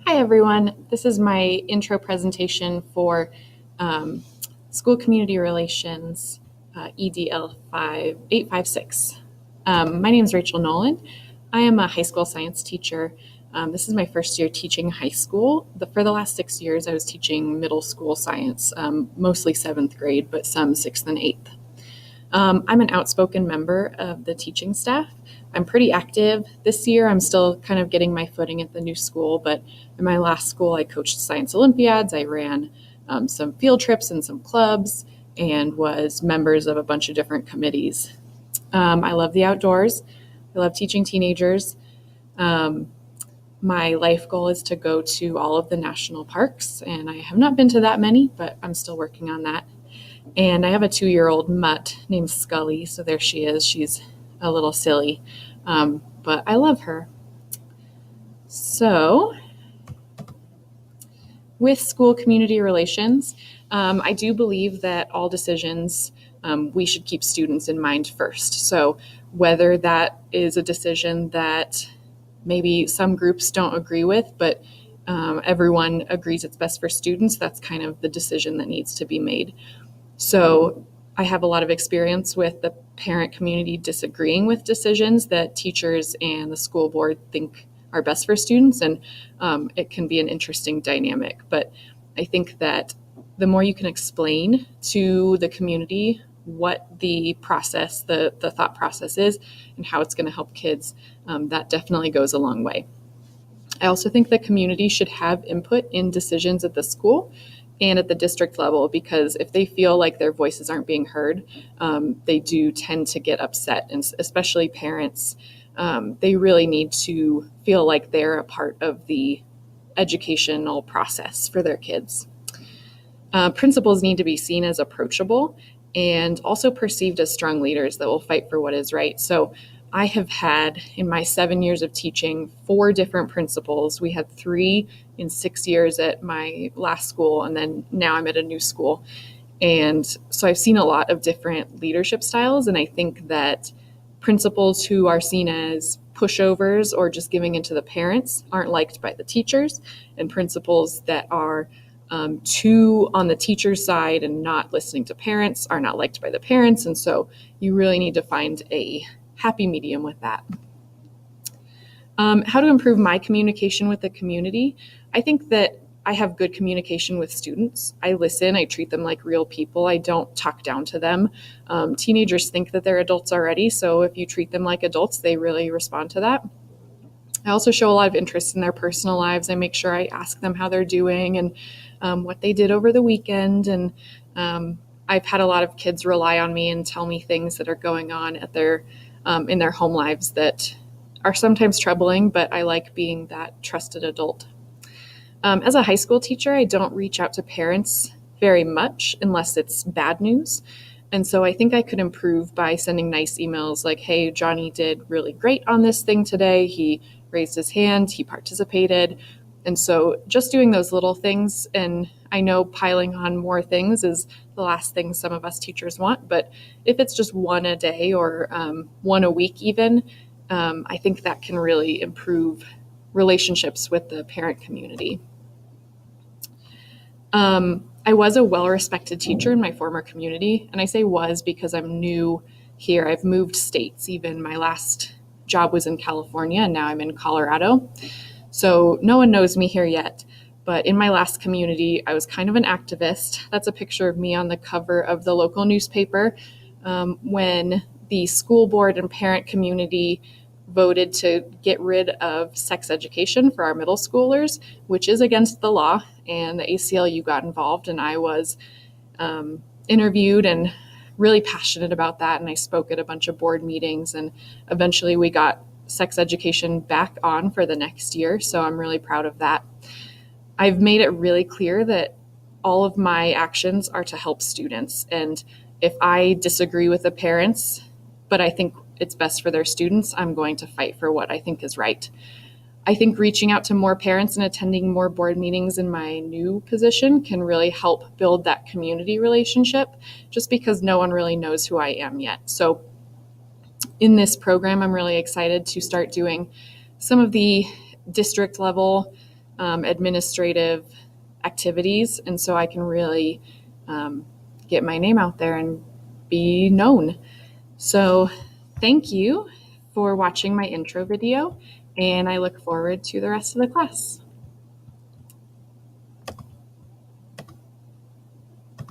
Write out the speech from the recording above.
Hi, everyone. This is my intro presentation for um, School Community Relations EDL856. My name is Rachel Nolan. I am a high school science teacher. This is my first year teaching high school. For the last 6 years, I was teaching middle school science, mostly 7th grade, but some 6th and 8th. I'm an outspoken member of the teaching staff. I'm pretty active. This year, I'm still kind of getting my footing at the new school, but in my last school, I coached science Olympiads. I ran some field trips and some clubs and was members of a bunch of different committees. I love the outdoors. I love teaching teenagers. My life goal is to go to all of the national parks, and I have not been to that many, but I'm still working on that. And I have a 2-year-old mutt named Scully, so there she is. She's a little silly, but I love her. So, with school community relations, I do believe that all decisions, we should keep students in mind first. So, whether that is a decision that maybe some groups don't agree with, but everyone agrees it's best for students, that's kind of the decision that needs to be made. So I have a lot of experience with the parent community disagreeing with decisions that teachers and the school board think are best for students, and it can be an interesting dynamic. But I think that the more you can explain to the community what the process, the thought process is, and how it's going to help kids, that definitely goes a long way. I also think the community should have input in decisions at the school and at the district level, because if they feel like their voices aren't being heard, they do tend to get upset, and especially parents. They really need to feel like they're a part of the educational process for their kids. Principals need to be seen as approachable and also perceived as strong leaders that will fight for what is right. So I have had, in my 7 years of teaching, 4 different principals. We had 3 in 6 years at my last school, and then now I'm at a new school. And so I've seen a lot of different leadership styles, and I think that principals who are seen as pushovers or just giving into the parents aren't liked by the teachers, and principals that are too on the teacher's side and not listening to parents are not liked by the parents. And so you really need to find a happy medium with that. How to improve my communication with the community. I think that I have good communication with students. I listen, I treat them like real people. I don't talk down to them. Teenagers think that they're adults already, so if you treat them like adults, they really respond to that. I also show a lot of interest in their personal lives. I make sure I ask them how they're doing and what they did over the weekend. And I've had a lot of kids rely on me and tell me things that are going on at their in their home lives that are sometimes troubling, but I like being that trusted adult. As a high school teacher, I don't reach out to parents very much unless it's bad news. And so I think I could improve by sending nice emails like, hey, Johnny did really great on this thing today. He raised his hand, he participated. And so just doing those little things, and I know piling on more things is the last thing some of us teachers want, but if it's just one a day or one a week even, I think that can really improve relationships with the parent community. I was a well-respected teacher in my former community, and I say was because I'm new here. I've moved states. Even my last job was in California, and now I'm in Colorado. So no one knows me here yet, but in my last community, I was kind of an activist. That's a picture of me on the cover of the local newspaper when the school board and parent community voted to get rid of sex education for our middle schoolers, which is against the law, and the ACLU got involved, and I was interviewed and really passionate about that, and I spoke at a bunch of board meetings, and eventually we got sex education back on for the next year, so I'm really proud of that. I've made it really clear that all of my actions are to help students, and if I disagree with the parents, but I think it's best for their students, I'm going to fight for what I think is right. I think reaching out to more parents and attending more board meetings in my new position can really help build that community relationship, just because no one really knows who I am yet. So in this program, I'm really excited to start doing some of the district level administrative activities, and so I can really get my name out there and be known. So thank you for watching my intro video, and I look forward to the rest of the class.